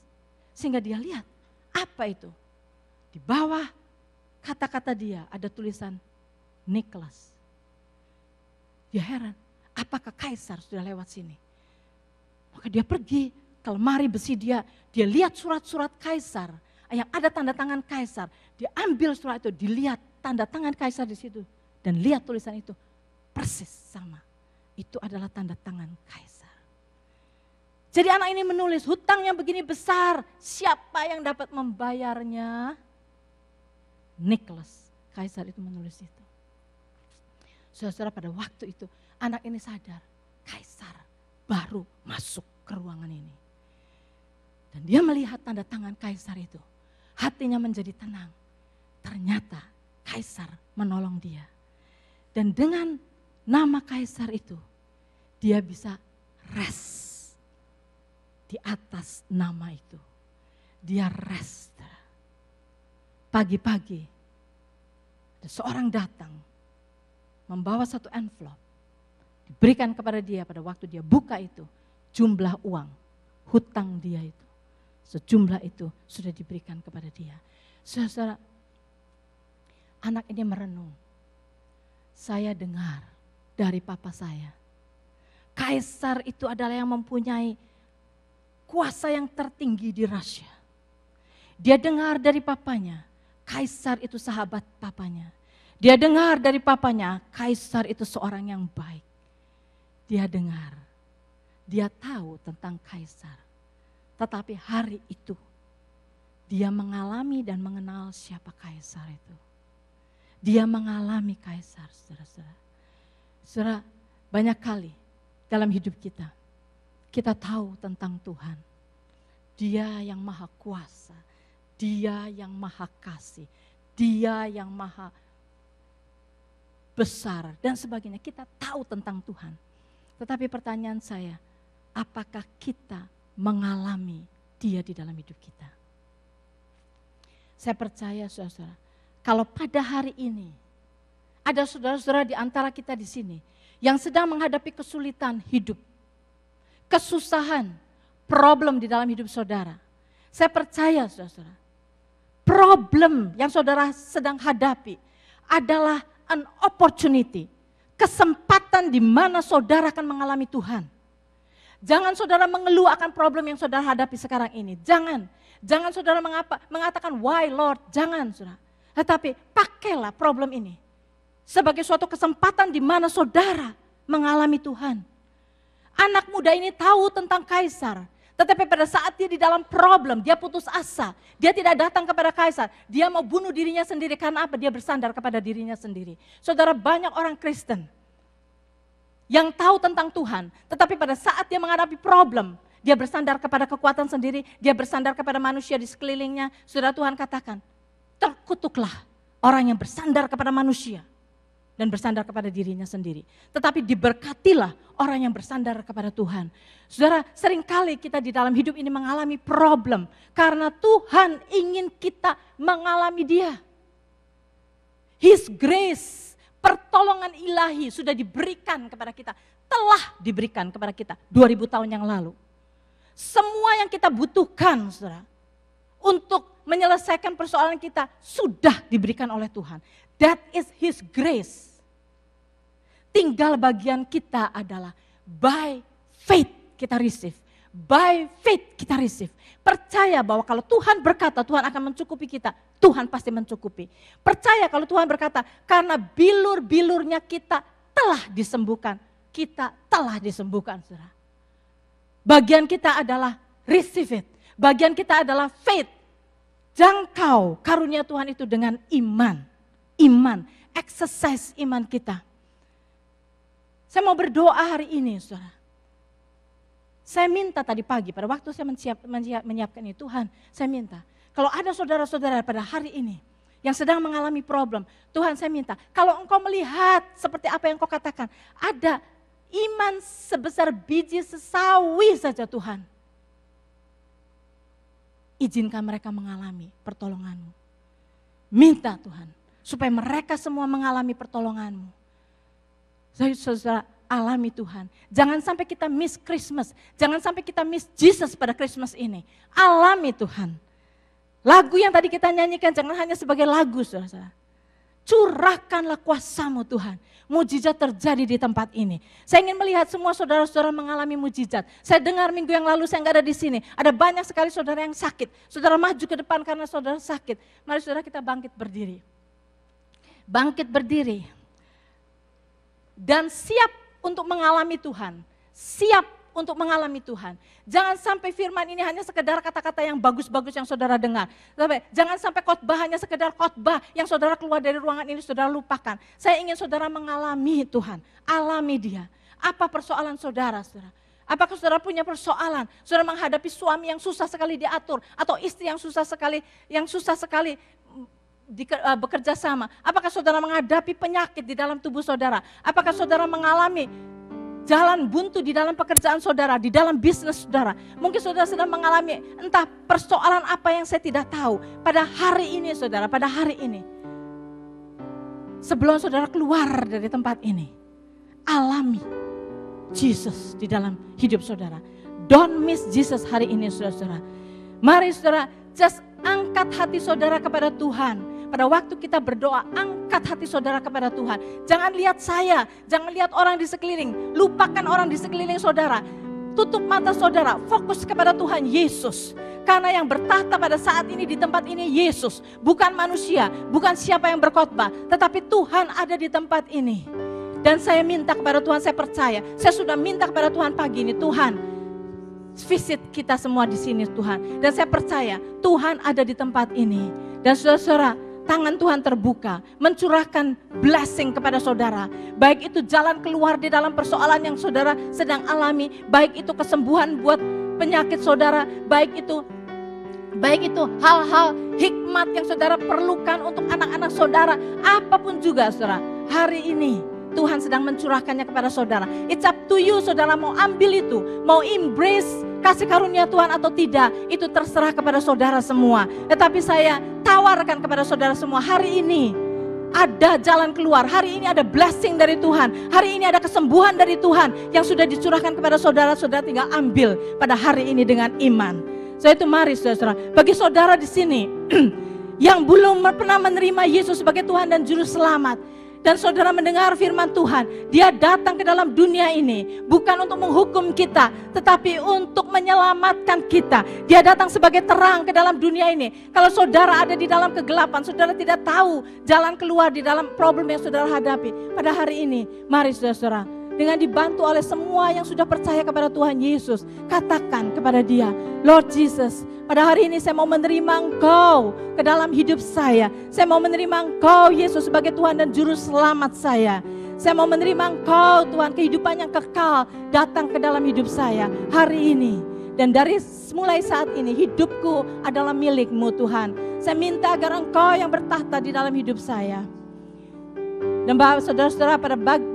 Sehingga dia lihat, apa itu? Di bawah kata-kata dia ada tulisan Nicholas. Dia heran, apakah Kaisar sudah lewat sini? Maka dia pergi ke lemari besi dia lihat surat-surat Kaisar yang ada tanda tangan Kaisar. Dia ambil surat itu, dilihat tanda tangan Kaisar di situ dan lihat tulisan itu persis sama. Itu adalah tanda tangan Kaisar. Jadi anak ini menulis, hutang yang begini besar, siapa yang dapat membayarnya? Nicholas, Kaisar itu menulis itu. Saudara-saudara, pada waktu itu anak ini sadar, Kaisar baru masuk ke ruangan ini. Dan dia melihat tanda tangan Kaisar itu. Hatinya menjadi tenang. Ternyata Kaisar menolong dia. Dan dengan nama Kaisar itu, dia bisa rest di atas nama itu. Dia rest. Pagi-pagi, ada seorang datang, membawa satu envelope, diberikan kepada dia. Pada waktu dia buka itu, jumlah uang, hutang dia itu, sejumlah itu sudah diberikan kepada dia. Saudara, anak ini merenung. Saya dengar dari papa saya, Kaisar itu adalah yang mempunyai kuasa yang tertinggi di Rusia. Dia dengar dari papanya, Kaisar itu sahabat papanya. Dia dengar dari papanya, Kaisar itu seorang yang baik. Dia dengar, dia tahu tentang Kaisar. Tetapi hari itu, dia mengalami dan mengenal siapa Kaisar itu. Dia mengalami Kaisar, saudara-saudara. Saudara, banyak kali dalam hidup kita, kita tahu tentang Tuhan. Dia yang maha kuasa, dia yang maha kasih, dia yang maha besar dan sebagainya. Kita tahu tentang Tuhan. Tetapi pertanyaan saya, apakah kita mengalami dia di dalam hidup kita? Saya percaya saudara, kalau pada hari ini ada saudara-saudara di antara kita di sini yang sedang menghadapi kesulitan hidup, kesusahan, problem di dalam hidup saudara. Saya percaya saudara, problem yang saudara sedang hadapi adalah an opportunity, kesempatan di mana saudara akan mengalami Tuhan. Jangan saudara mengeluh akan problem yang saudara hadapi sekarang ini. Jangan saudara mengatakan why Lord, jangan saudara. Tetapi pakailah problem ini sebagai suatu kesempatan di mana saudara mengalami Tuhan. Anak muda ini tahu tentang Kaisar, tetapi pada saat dia di dalam problem, dia putus asa. Dia tidak datang kepada Kaisar, dia mau bunuh dirinya sendiri. Karena apa? Dia bersandar kepada dirinya sendiri. Saudara, banyak orang Kristen yang tahu tentang Tuhan, tetapi pada saat dia menghadapi problem, dia bersandar kepada kekuatan sendiri, dia bersandar kepada manusia di sekelilingnya. Saudara, Tuhan katakan, terkutuklah orang yang bersandar kepada manusia dan bersandar kepada dirinya sendiri. Tetapi diberkatilah orang yang bersandar kepada Tuhan. Saudara, seringkali kita di dalam hidup ini mengalami problem karena Tuhan ingin kita mengalami Dia. His grace, pertolongan ilahi sudah diberikan kepada kita, telah diberikan kepada kita 2000 tahun yang lalu. Semua yang kita butuhkan, saudara, untuk menyelesaikan persoalan kita sudah diberikan oleh Tuhan. That is His grace. Tinggal bagian kita adalah by faith kita receive. By faith kita receive. Percaya bahwa kalau Tuhan berkata Tuhan akan mencukupi kita, Tuhan pasti mencukupi. Percaya kalau Tuhan berkata karena bilur-bilurnya kita telah disembuhkan, kita telah disembuhkan, saudara. Bagian kita adalah receive it. Bagian kita adalah faith. Jangkau karunia Tuhan itu dengan iman. Iman, exercise iman kita. Saya mau berdoa hari ini, saudara. Saya minta tadi pagi, pada waktu saya menyiapkan ini, Tuhan, saya minta. Kalau ada saudara-saudara pada hari ini yang sedang mengalami problem, Tuhan saya minta, kalau engkau melihat seperti apa yang engkau katakan, ada iman sebesar biji sesawi saja Tuhan. Izinkan mereka mengalami pertolongan-Mu. Minta Tuhan, supaya mereka semua mengalami pertolongan-Mu. Saudara, alami Tuhan. Jangan sampai kita miss Christmas. Jangan sampai kita miss Jesus pada Christmas ini. Alami Tuhan. Lagu yang tadi kita nyanyikan jangan hanya sebagai lagu, saudara. Curahkanlah kuasa-Mu Tuhan. Mujizat terjadi di tempat ini. Saya ingin melihat semua saudara-saudara mengalami mujizat. Saya dengar minggu yang lalu saya nggak ada di sini. Ada banyak sekali saudara yang sakit. Saudara maju ke depan karena saudara sakit. Mari saudara kita bangkit berdiri. Bangkit berdiri. Dan siap untuk mengalami Tuhan. Siap untuk mengalami Tuhan. Jangan sampai firman ini hanya sekedar kata-kata yang bagus-bagus yang saudara dengar. Jangan sampai khotbah hanya sekedar khotbah yang saudara keluar dari ruangan ini saudara lupakan. Saya ingin saudara mengalami Tuhan. Alami Dia. Apa persoalan saudara, saudara? Apakah saudara punya persoalan? Saudara menghadapi suami yang susah sekali diatur. Atau istri yang susah sekali bekerja sama. Apakah saudara menghadapi penyakit di dalam tubuh saudara? Apakah saudara mengalami jalan buntu di dalam pekerjaan saudara, di dalam bisnis saudara? Mungkin saudara sedang mengalami entah persoalan apa yang saya tidak tahu. Pada hari ini saudara, pada hari ini. Sebelum saudara keluar dari tempat ini, alami Jesus di dalam hidup saudara. Don't miss Jesus hari ini saudara-saudara. Mari saudara, just angkat hati saudara kepada Tuhan. Pada waktu kita berdoa, angkat hati saudara kepada Tuhan. Jangan lihat saya, jangan lihat orang di sekeliling. Lupakan orang di sekeliling saudara. Tutup mata saudara, fokus kepada Tuhan Yesus. Karena yang bertahta pada saat ini di tempat ini Yesus. Bukan manusia, bukan siapa yang berkhotbah. Tetapi Tuhan ada di tempat ini. Dan saya minta kepada Tuhan, saya percaya. Saya sudah minta kepada Tuhan pagi ini, Tuhan visit kita semua di sini Tuhan. Dan saya percaya Tuhan ada di tempat ini. Dan saudara-saudara, tangan Tuhan terbuka, mencurahkan blessing kepada saudara. Baik itu jalan keluar di dalam persoalan yang saudara sedang alami, baik itu kesembuhan buat penyakit saudara, baik itu hal-hal hikmat yang saudara perlukan untuk anak-anak saudara, apapun juga saudara. Hari ini Tuhan sedang mencurahkannya kepada saudara. It's up to you, saudara mau ambil itu, mau embrace kasih karunia Tuhan atau tidak, itu terserah kepada saudara semua. Tetapi saya tawarkan kepada saudara semua hari ini, ada jalan keluar. Hari ini ada blessing dari Tuhan. Hari ini ada kesembuhan dari Tuhan yang sudah dicurahkan kepada saudara-saudara, tinggal ambil pada hari ini dengan iman. So itu mari saudara, bagi saudara di sini yang belum pernah menerima Yesus sebagai Tuhan dan Juru Selamat, dan saudara mendengar firman Tuhan, Dia datang ke dalam dunia ini bukan untuk menghukum kita, tetapi untuk menyelamatkan kita. Dia datang sebagai terang ke dalam dunia ini. Kalau saudara ada di dalam kegelapan, saudara tidak tahu jalan keluar di dalam problem yang saudara hadapi, pada hari ini, mari saudara, dengan dibantu oleh semua yang sudah percaya kepada Tuhan Yesus, katakan kepada Dia, Lord Jesus, pada hari ini saya mau menerima Engkau ke dalam hidup saya. Saya mau menerima Engkau Yesus sebagai Tuhan dan Juru Selamat saya. Saya mau menerima Engkau Tuhan, kehidupan yang kekal datang ke dalam hidup saya hari ini. Dan dari mulai saat ini hidupku adalah milik-Mu Tuhan. Saya minta agar Engkau yang bertahta di dalam hidup saya. Dan saudara-saudara,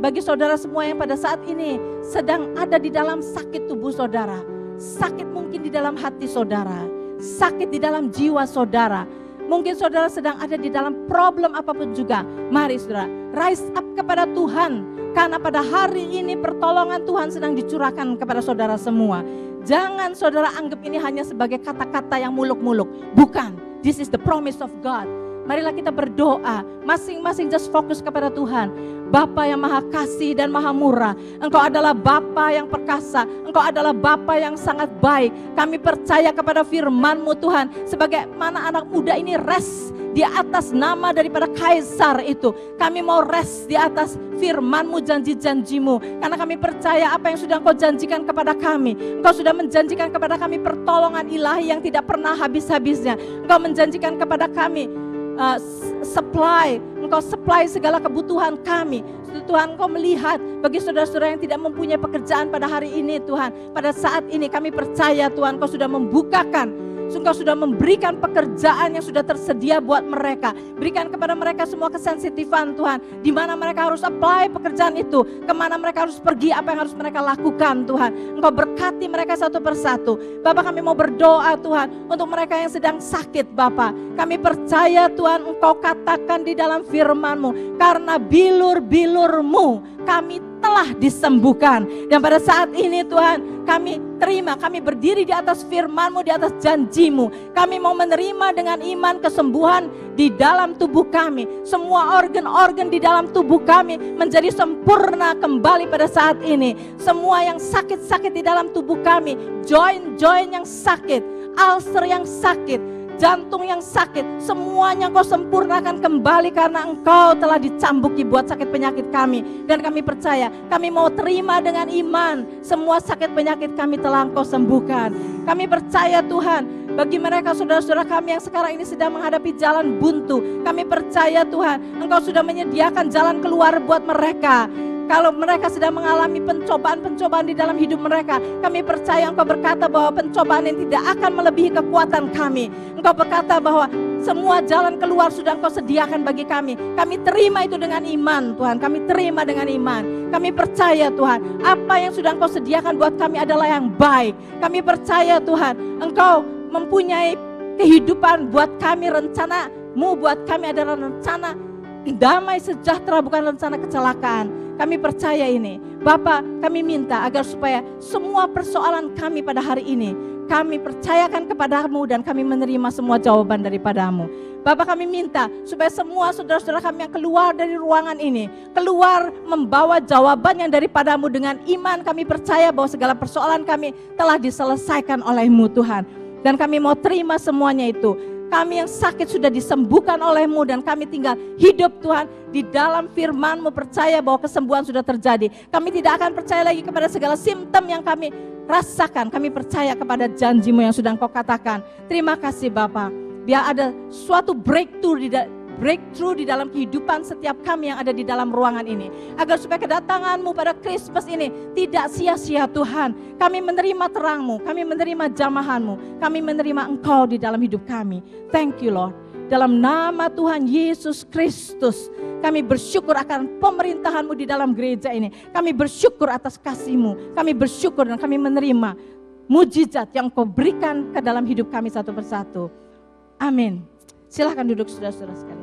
bagi saudara semua yang pada saat ini sedang ada di dalam sakit tubuh saudara, sakit mungkin di dalam hati saudara, sakit di dalam jiwa saudara, mungkin saudara sedang ada di dalam problem apapun juga, mari saudara, rise up kepada Tuhan, karena pada hari ini pertolongan Tuhan sedang dicurahkan kepada saudara semua. Jangan saudara anggap ini hanya sebagai kata-kata yang muluk-muluk, bukan, this is the promise of God. Marilah kita berdoa, masing-masing just fokus kepada Tuhan. Bapa yang maha kasih dan maha murah, Engkau adalah Bapa yang perkasa, Engkau adalah Bapa yang sangat baik. Kami percaya kepada firman-Mu Tuhan, sebagaimana anak muda ini rest di atas nama daripada Kaisar itu. Kami mau rest di atas firman-Mu, janji-janji-Mu, karena kami percaya apa yang sudah Engkau janjikan kepada kami. Engkau sudah menjanjikan kepada kami pertolongan ilahi yang tidak pernah habis-habisnya. Engkau menjanjikan kepada kami Engkau supply segala kebutuhan kami. Tuhan, Engkau melihat bagi saudara-saudara yang tidak mempunyai pekerjaan pada hari ini Tuhan, pada saat ini kami percaya Tuhan, Engkau sudah membukakan, Engkau sudah memberikan pekerjaan yang sudah tersedia buat mereka. Berikan kepada mereka semua kesensitifan Tuhan, di mana mereka harus apply pekerjaan itu, kemana mereka harus pergi, apa yang harus mereka lakukan Tuhan. Engkau berkati mereka satu persatu. Bapak, kami mau berdoa Tuhan untuk mereka yang sedang sakit Bapak. Kami percaya Tuhan, Engkau katakan di dalam firman-Mu, karena bilur-bilur-Mu kami telah disembuhkan. Dan pada saat ini Tuhan, kami terima, kami berdiri di atas firman-Mu, di atas janji-Mu. Kami mau menerima dengan iman kesembuhan di dalam tubuh kami. Semua organ-organ di dalam tubuh kami menjadi sempurna kembali pada saat ini. Semua yang sakit-sakit di dalam tubuh kami, join-join yang sakit, ulcer yang sakit, jantung yang sakit, semuanya Engkau sempurnakan kembali karena Engkau telah dicambuki buat sakit penyakit kami. Dan kami percaya, kami mau terima dengan iman, semua sakit penyakit kami telah Engkau sembuhkan. Kami percaya Tuhan, bagi mereka saudara-saudara kami yang sekarang ini sedang menghadapi jalan buntu, kami percaya Tuhan, Engkau sudah menyediakan jalan keluar buat mereka. Kalau mereka sedang mengalami pencobaan-pencobaan di dalam hidup mereka, kami percaya Engkau berkata bahwa pencobaan yang tidak akan melebihi kekuatan kami. Engkau berkata bahwa semua jalan keluar sudah Engkau sediakan bagi kami. Kami terima itu dengan iman Tuhan, kami terima dengan iman. Kami percaya Tuhan, apa yang sudah Engkau sediakan buat kami adalah yang baik. Kami percaya Tuhan, Engkau mempunyai kehidupan buat kami, rencana-Mu buat kami adalah rencana damai sejahtera, bukan rencana kecelakaan. Kami percaya ini. Bapak, kami minta agar supaya semua persoalan kami pada hari ini, kami percayakan kepadamu dan kami menerima semua jawaban daripadamu. Bapak, kami minta supaya semua saudara-saudara kami yang keluar dari ruangan ini, keluar membawa jawaban yang daripadamu dengan iman. Kami percaya bahwa segala persoalan kami telah diselesaikan oleh-Mu Tuhan. Dan kami mau terima semuanya itu. Kami yang sakit sudah disembuhkan oleh-Mu dan kami tinggal hidup Tuhan di dalam firman-Mu, percaya bahwa kesembuhan sudah terjadi. Kami tidak akan percaya lagi kepada segala simptom yang kami rasakan. Kami percaya kepada janji-Mu yang sudah Engkau katakan. Terima kasih Bapa. Biar ada suatu breakthrough di dalam kehidupan setiap kami yang ada di dalam ruangan ini. Agar supaya kedatangan-Mu pada Christmas ini tidak sia-sia Tuhan. Kami menerima terang-Mu, kami menerima jamahan-Mu, kami menerima Engkau di dalam hidup kami. Thank you Lord. Dalam nama Tuhan Yesus Kristus, kami bersyukur akan pemerintahan-Mu di dalam gereja ini. Kami bersyukur atas kasih-Mu, kami bersyukur dan kami menerima mujizat yang Kau berikan ke dalam hidup kami satu persatu. Amin. Silahkan duduk saudara-saudara sekalian.